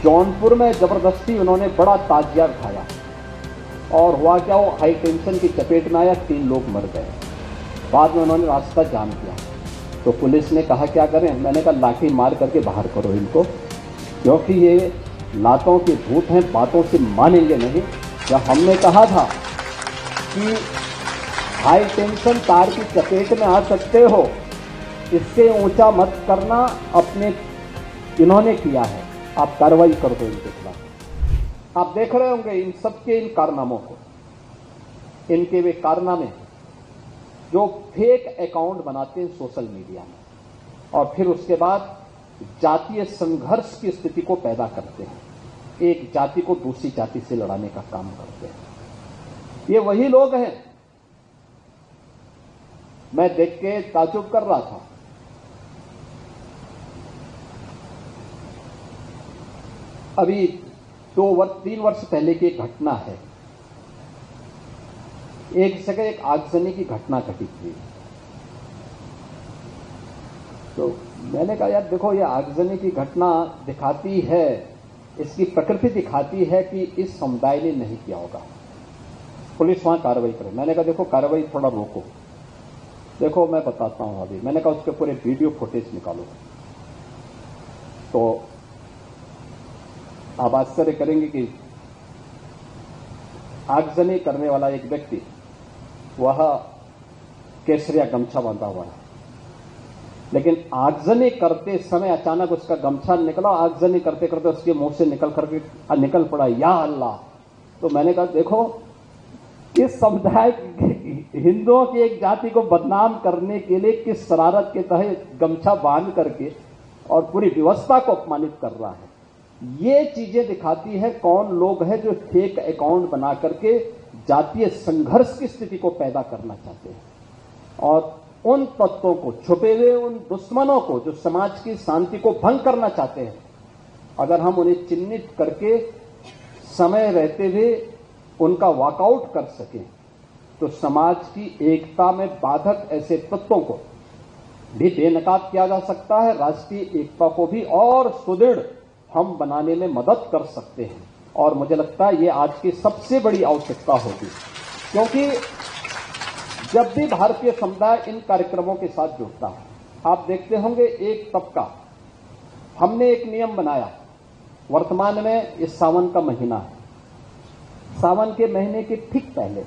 जौनपुर में जबरदस्ती उन्होंने बड़ा ताजिया उठाया और हुआ क्या, वो हाई टेंशन की चपेट में आया, 3 लोग मर गए। बाद में उन्होंने रास्ता जाम किया तो पुलिस ने कहा क्या करें, मैंने कहा लाठी मार करके बाहर करो इनको, क्योंकि ये लातों के भूत हैं, बातों से मानेंगे नहीं। जब हमने कहा था कि हाई टेंशन तार की चपेट में आ सकते हो, इससे ऊंचा मत करना, अपने इन्होंने किया है, आप कार्रवाई कर दो इनके खिलाफ। आप देख रहे होंगे इन सबके इन कारनामों को, इनके वे कारनामे जो फेक अकाउंट बनाते हैं सोशल मीडिया में और फिर उसके बाद जातीय संघर्ष की स्थिति को पैदा करते हैं, एक जाति को दूसरी जाति से लड़ाने का काम करते हैं। ये वही लोग हैं। मैं देख के ताज्जुब कर रहा था, अभी 3 वर्ष पहले की एक घटना है, एक जगह एक आगजनी की घटना घटी थी। तो मैंने कहा यार देखो, ये आगजनी की घटना दिखाती है, इसकी प्रकृति दिखाती है कि इस समुदाय ने नहीं किया होगा, पुलिस वहां कार्रवाई करे। मैंने कहा देखो कार्रवाई थोड़ा रोको, देखो मैं बताता हूं अभी। मैंने कहा उसके पूरे वीडियो फुटेज निकालो। तो आप आश्चर्य करेंगे कि आगजनी करने वाला एक व्यक्ति, वह केसरिया गमछा बांधा हुआ है, लेकिन आगजनी करते समय अचानक उसका गमछा निकला, आगजनी करते करते उसके मुंह से निकल पड़ा या अल्लाह। तो मैंने कहा देखो, इस समुदाय हिंदुओं की एक जाति को बदनाम करने के लिए किस शरारत के तहत गमछा बांध करके और पूरी व्यवस्था को अपमानित कर रहा है। ये चीजें दिखाती है कौन लोग हैं जो फेक अकाउंट बना करके जातीय संघर्ष की स्थिति को पैदा करना चाहते हैं और उन तत्वों को, छुपे हुए उन दुश्मनों को जो समाज की शांति को भंग करना चाहते हैं, अगर हम उन्हें चिन्हित करके समय रहते हुए उनका वॉकआउट कर सकें तो समाज की एकता में बाधक ऐसे तत्वों को भी बेनकाब किया जा सकता है, राष्ट्रीय एकता को भी और सुदृढ़ हम बनाने में मदद कर सकते हैं। और मुझे लगता है ये आज की सबसे बड़ी आवश्यकता होगी, क्योंकि जब भी भारतीय समुदाय इन कार्यक्रमों के साथ जुड़ता है, आप देखते होंगे एक तबका, हमने एक नियम बनाया, वर्तमान में इस सावन का महीना है, सावन के महीने के ठीक पहले,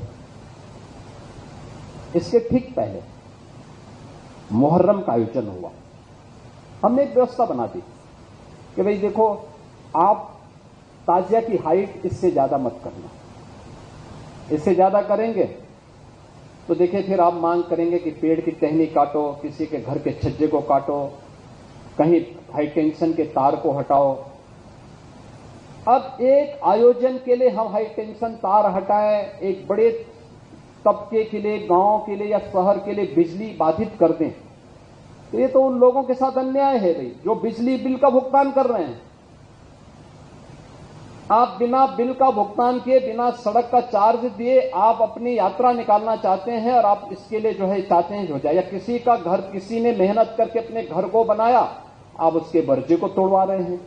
इसके ठीक पहले मुहर्रम का आयोजन हुआ। हमने एक व्यवस्था बना दी कि भाई देखो, आप ताजिया की हाइट इससे ज्यादा मत करना, इससे ज्यादा करेंगे तो देखिए फिर आप मांग करेंगे कि पेड़ की टहनी काटो, किसी के घर के छज्जे को काटो, कहीं हाई टेंशन के तार को हटाओ। अब एक आयोजन के लिए हम हाई टेंशन तार हटाएं, एक बड़े तबके के लिए, गांव के लिए या शहर के लिए बिजली बाधित कर दें, तो ये तो उन लोगों के साथ अन्याय है भाई, जो बिजली बिल का भुगतान कर रहे हैं। आप बिना बिल का भुगतान किए, बिना सड़क का चार्ज दिए आप अपनी यात्रा निकालना चाहते हैं और आप इसके लिए जो है चाहते हैं हो जाए, या किसी का घर, किसी ने मेहनत करके अपने घर को बनाया, आप उसके बर्जे को तोड़वा रहे हैं।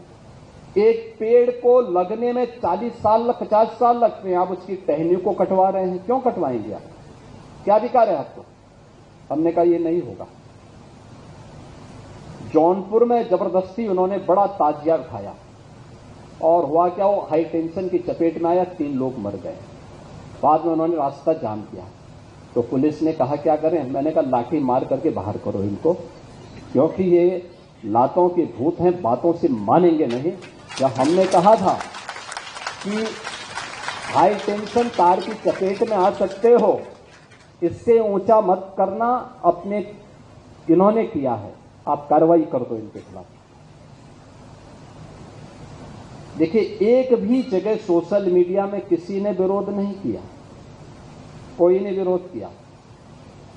एक पेड़ को लगने में 40 साल 50 साल लगते हैं, आप उसकी टहनी को कटवा रहे हैं। क्यों कटवाएंगे आप? क्या अधिकार है आपको? हमने कहा ये नहीं होगा। जौनपुर में जबरदस्ती उन्होंने बड़ा ताजिया उठाया और हुआ क्या, वो हाई टेंशन की चपेट में आया, 3 लोग मर गए। बाद में उन्होंने रास्ता जाम किया तो पुलिस ने कहा क्या करें, मैंने कहा लाठी मार करके बाहर करो इनको, क्योंकि ये लातों के भूत हैं, बातों से मानेंगे नहीं। जब हमने कहा था कि हाई टेंशन तार की चपेट में आ सकते हो, इससे ऊंचा मत करना, अपने इन्होंने किया है, आप कार्रवाई कर दो इनके खिलाफ। देखिए, एक भी जगह सोशल मीडिया में किसी ने विरोध नहीं किया, कोई ने विरोध किया।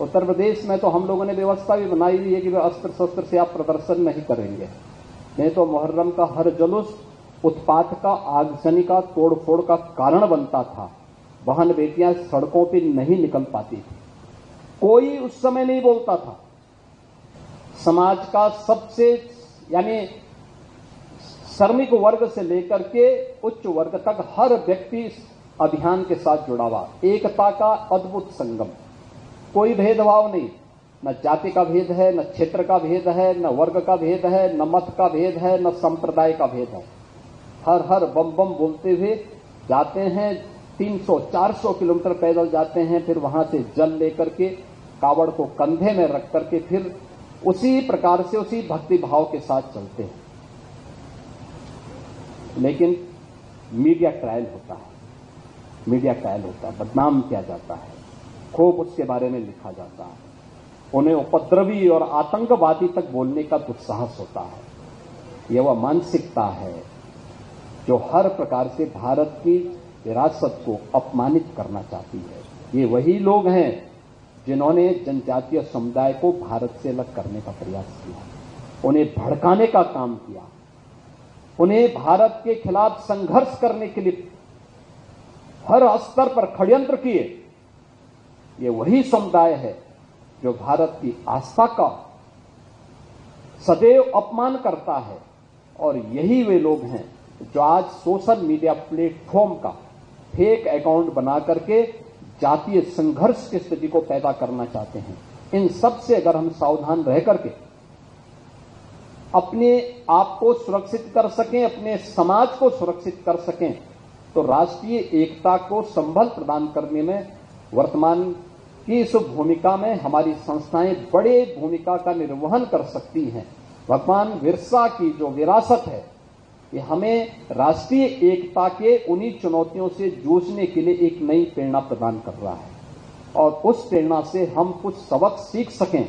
उत्तर प्रदेश में तो हम लोगों ने व्यवस्था भी बनाई हुई है कि अस्त्र शस्त्र से आप प्रदर्शन नहीं करेंगे, नहीं तो मुहर्रम का हर जुलूस उत्पात का, आगजनी का, तोड़फोड़ का कारण बनता था। बहन बेटियां सड़कों पर नहीं निकल पाती थी, कोई उस समय नहीं बोलता था। समाज का सबसे, यानी श्रमिक वर्ग से लेकर के उच्च वर्ग तक हर व्यक्ति इस अभियान के साथ जुड़ा हुआ। एकता का अद्भुत संगम, कोई भेदभाव नहीं, न जाति का भेद है, न क्षेत्र का भेद है, न वर्ग का भेद है, न मत का भेद है, न संप्रदाय का भेद है। हर हर बम बम बोलते हुए जाते हैं, 300-400 किलोमीटर पैदल जाते हैं, फिर वहां से जल लेकर के कावड़ को कंधे में रख करके फिर उसी प्रकार से उसी भक्ति भाव के साथ चलते हैं। लेकिन मीडिया ट्रायल होता है, मीडिया ट्रायल होता है, बदनाम किया जाता है, खूब उसके बारे में लिखा जाता है, उन्हें उपद्रवी और आतंकवादी तक बोलने का दुस्साहस होता है। यह वह मानसिकता है जो हर प्रकार से भारत की विरासत को अपमानित करना चाहती है। ये वही लोग हैं जिन्होंने जनजातीय समुदाय को भारत से अलग करने का प्रयास किया, उन्हें भड़काने का काम किया, उन्हें भारत के खिलाफ संघर्ष करने के लिए हर स्तर पर षड्यंत्र किए। ये वही समुदाय है जो भारत की आस्था का सदैव अपमान करता है, और यही वे लोग हैं जो आज सोशल मीडिया प्लेटफॉर्म का फेक अकाउंट बना करके जातीय संघर्ष की स्थिति को पैदा करना चाहते हैं। इन सब से अगर हम सावधान रह करके अपने आप को सुरक्षित कर सकें, अपने समाज को सुरक्षित कर सकें, तो राष्ट्रीय एकता को संबल प्रदान करने में वर्तमान की इस भूमिका में हमारी संस्थाएं बड़े भूमिका का निर्वहन कर सकती हैं। भगवान बिरसा की जो विरासत है, ये हमें राष्ट्रीय एकता के उन्हीं चुनौतियों से जूझने के लिए एक नई प्रेरणा प्रदान कर रहा है, और उस प्रेरणा से हम कुछ सबक सीख सकें।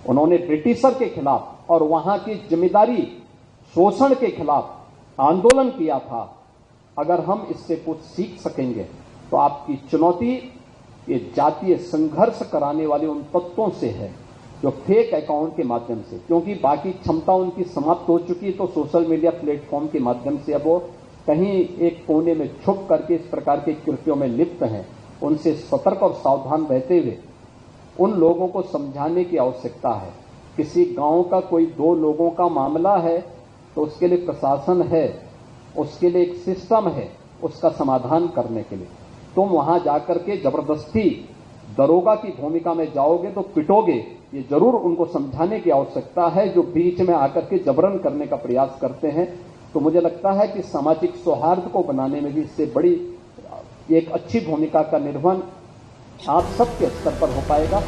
उन्होंने ब्रिटिशर के खिलाफ और वहां की जिम्मेदारी शोषण के खिलाफ आंदोलन किया था। अगर हम इससे कुछ सीख सकेंगे तो आपकी चुनौती ये जातीय संघर्ष कराने वाले उन तत्वों से है जो फेक अकाउंट के माध्यम से, क्योंकि बाकी क्षमता उनकी समाप्त हो चुकी, तो सोशल मीडिया प्लेटफॉर्म के माध्यम से अब वो कहीं एक कोने में छुप करके इस प्रकार के कृत्यों में लिप्त हैं। उनसे सतर्क और सावधान रहते हुए उन लोगों को समझाने की आवश्यकता है। किसी गांव का कोई 2 लोगों का मामला है तो उसके लिए प्रशासन है, उसके लिए एक सिस्टम है उसका समाधान करने के लिए। तुम वहां जाकर के जबरदस्ती दरोगा की भूमिका में जाओगे तो पिटोगे, ये जरूर उनको समझाने की आवश्यकता है जो बीच में आकर के जबरन करने का प्रयास करते हैं। तो मुझे लगता है कि सामाजिक सौहार्द को बनाने में भी इससे बड़ी एक अच्छी भूमिका का निर्वहन आप सबके स्तर पर हो पाएगा।